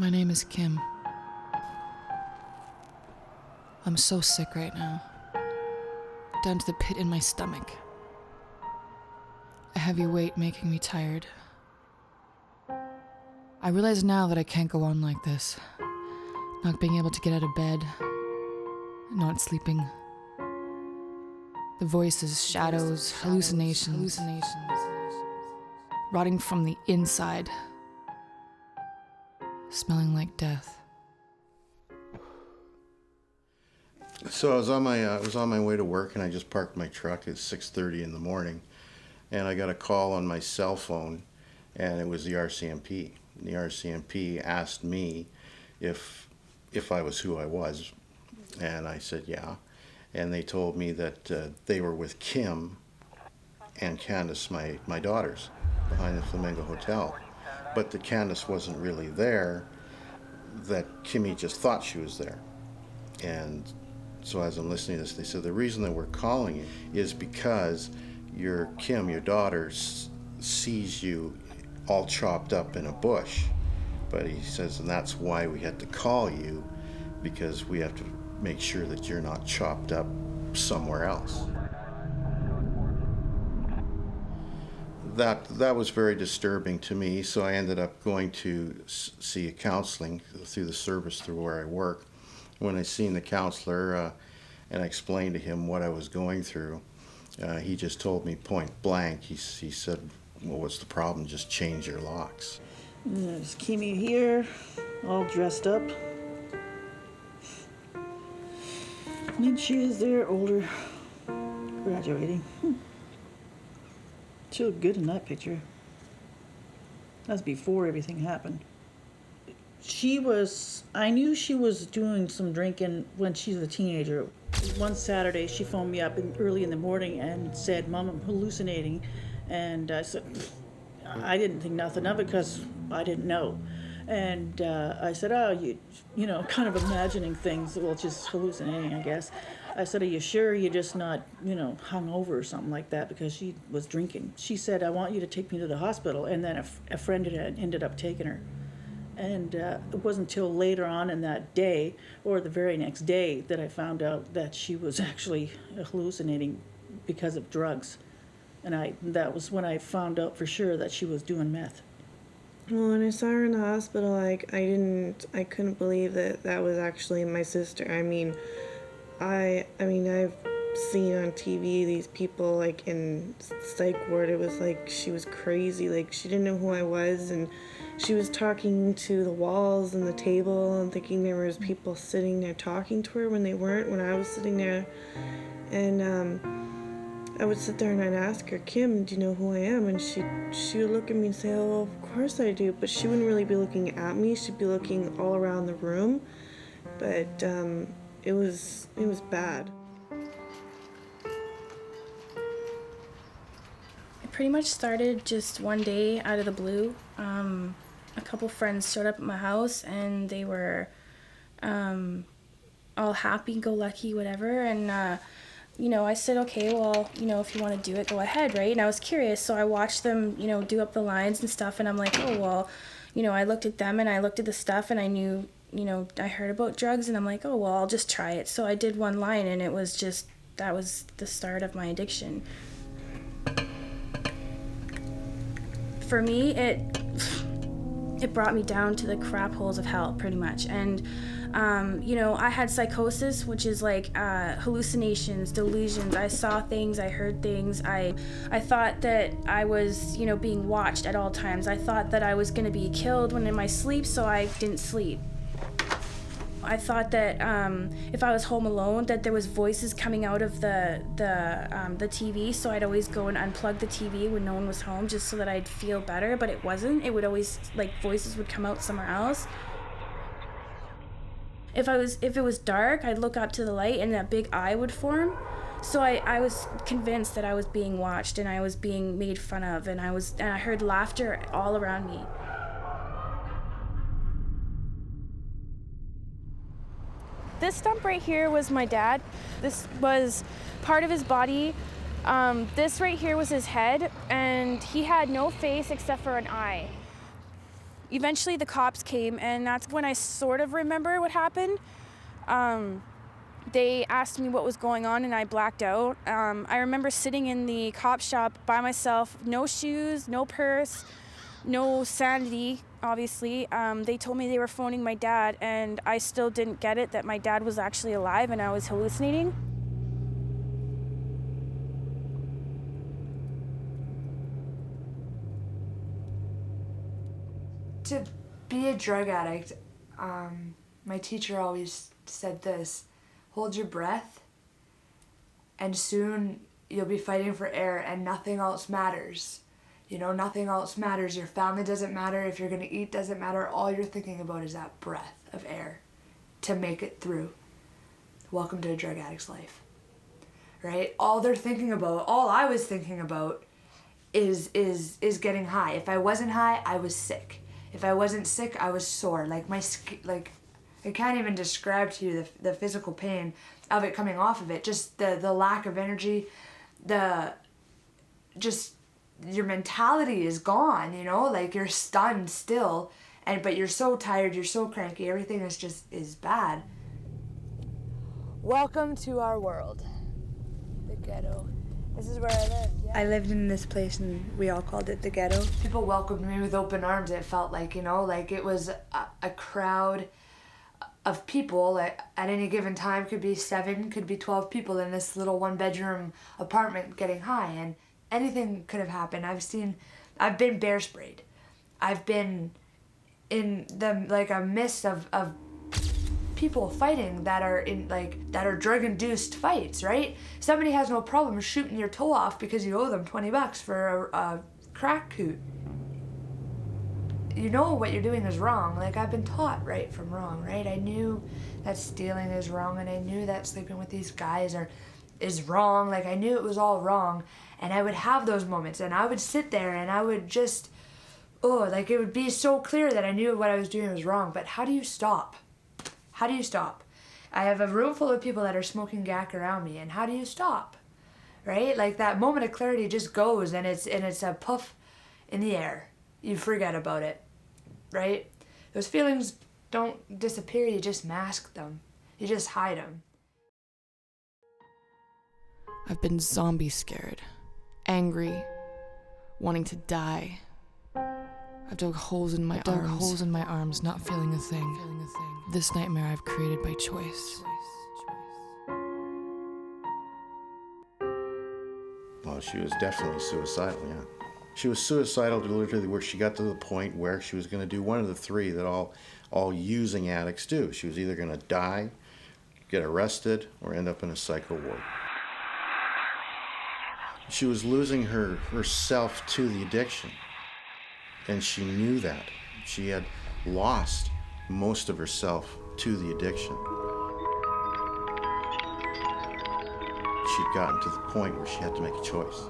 My name is Kim. I'm so sick right now. Down to the pit in my stomach. A heavy weight making me tired. I realize now that I can't go on like this. Not being able to get out of bed. Not sleeping. The voices, shadows, hallucinations. Rotting from the inside. Smelling like death. So I was on my way to work, and I just parked my truck at 6:30 in the morning, and I got a call on my cell phone, and it was the RCMP. The RCMP asked me if I was who I was, and I said yeah, and they told me that they were with Kim and Candace, my daughters, behind the Flamingo Hotel, but that Candace wasn't really there, that Kimmy just thought she was there. And so as I'm listening to this, they said the reason that we're calling you is because your Kim, your daughter, sees you all chopped up in a bush. But he says, and that's why we had to call you, because we have to make sure that you're not chopped up somewhere else. That was very disturbing to me, so I ended up going to see a counseling through the service through where I work. When I seen the counselor and I explained to him what I was going through, he just told me point blank, he said, well, what's the problem? Just change your locks. And there's Kimmy here, all dressed up. And she is there, older, graduating. She looked good in that picture. That's before everything happened. I knew she was doing some drinking when she was a teenager. One Saturday, she phoned me up early in the morning and said, Mom, I'm hallucinating. And I said, I didn't think nothing of it because I didn't know. And I said, oh, you know, kind of imagining things. Well, just hallucinating, I guess. I said, are you sure you're just not, hungover or something like that, because she was drinking. She said, I want you to take me to the hospital. And then a friend had ended up taking her. And it wasn't until later on in that day, or the very next day, that I found out that she was actually hallucinating because of drugs. And that was when I found out for sure that she was doing meth. Well, when I saw her in the hospital, I couldn't believe that was actually my sister. I've seen on TV these people like in psych ward. It was like she was crazy. Like she didn't know who I was, and she was talking to the walls and the table and thinking there was people sitting there talking to her when they weren't, when I was sitting there. And I would sit there and I'd ask her, Kim, do you know who I am? And she would look at me and say, oh, of course I do. But she wouldn't really be looking at me. She'd be looking all around the room. But it was bad. It pretty much started just one day out of the blue. A couple friends showed up at my house, and they were all happy-go-lucky, whatever, and I said, okay, well, if you want to do it, go ahead, right? And I was curious, so I watched them, do up the lines and stuff, and I'm like, oh, well, I looked at them, and I looked at the stuff, and I knew, I heard about drugs, and I'm like, oh, well, I'll just try it. So I did one line, and it was just, that was the start of my addiction. For me, it brought me down to the crap holes of hell, pretty much. And I had psychosis, which is like hallucinations, delusions. I saw things, I heard things. I thought that I was, being watched at all times. I thought that I was going to be killed when in my sleep, so I didn't sleep. I thought that if I was home alone, that there was voices coming out of the TV, so I'd always go and unplug the TV when no one was home, just so that I'd feel better. But it wasn't. It would always, voices would come out somewhere else. If it was dark, I'd look up to the light, and that big eye would form. So I was convinced that I was being watched, and I was being made fun of, and I heard laughter all around me. This stump right here was my dad. This was part of his body. This right here was his head, and he had no face except for an eye. Eventually the cops came, and that's when I sort of remember what happened. They asked me what was going on, and I blacked out. I remember sitting in the cop shop by myself, no shoes, no purse, no sanity, obviously. They told me they were phoning my dad, and I still didn't get it that my dad was actually alive and I was hallucinating. To be a drug addict, my teacher always said this: hold your breath, and soon you'll be fighting for air and nothing else matters. You know, nothing else matters. Your family doesn't matter. If you're gonna eat doesn't matter. All you're thinking about is that breath of air to make it through. Welcome to a drug addict's life, right? All they're thinking about, all I was thinking about is getting high. If I wasn't high, I was sick. If I wasn't sick, I was sore. Like I can't even describe to you the physical pain of it coming off of it. Just the lack of energy, your mentality is gone, you know, like you're stunned still, but you're so tired, you're so cranky, everything is bad. Welcome to our world, the ghetto. This is where I live. Yeah. I lived in this place and we all called it the ghetto. People welcomed me with open arms. It felt like, you know, like it was a crowd of people. At any given time could be 7, could be 12 people in this little 1-bedroom apartment getting high, and anything could have happened. I've been bear sprayed. I've been in a mist of people fighting that are drug-induced fights, right? Somebody has no problem shooting your toe off because you owe them $20 for a crack coot. You know what you're doing is wrong. Like, I've been taught right from wrong, right? I knew that stealing is wrong, and I knew that sleeping with these guys is wrong. Like, I knew it was all wrong, and I would have those moments, and I would sit there, and I would just, it would be so clear that I knew what I was doing was wrong. But how do you stop? How do you stop? I have a room full of people that are smoking gack around me, and how do you stop? Right? Like, that moment of clarity just goes, and it's a puff in the air. You forget about it, right? Those feelings don't disappear, you just mask them. You just hide them. I've been zombie scared, angry, wanting to die. I've dug holes in my arms, not feeling a thing. This nightmare I've created by choice. Well, she was definitely suicidal, yeah. She was suicidal to literally where she got to the point where she was going to do one of the 3 that all using addicts do. She was either going to die, get arrested, or end up in a psycho ward. She was losing herself to the addiction, and she knew that. She had lost most of herself to the addiction. She'd gotten to the point where she had to make a choice.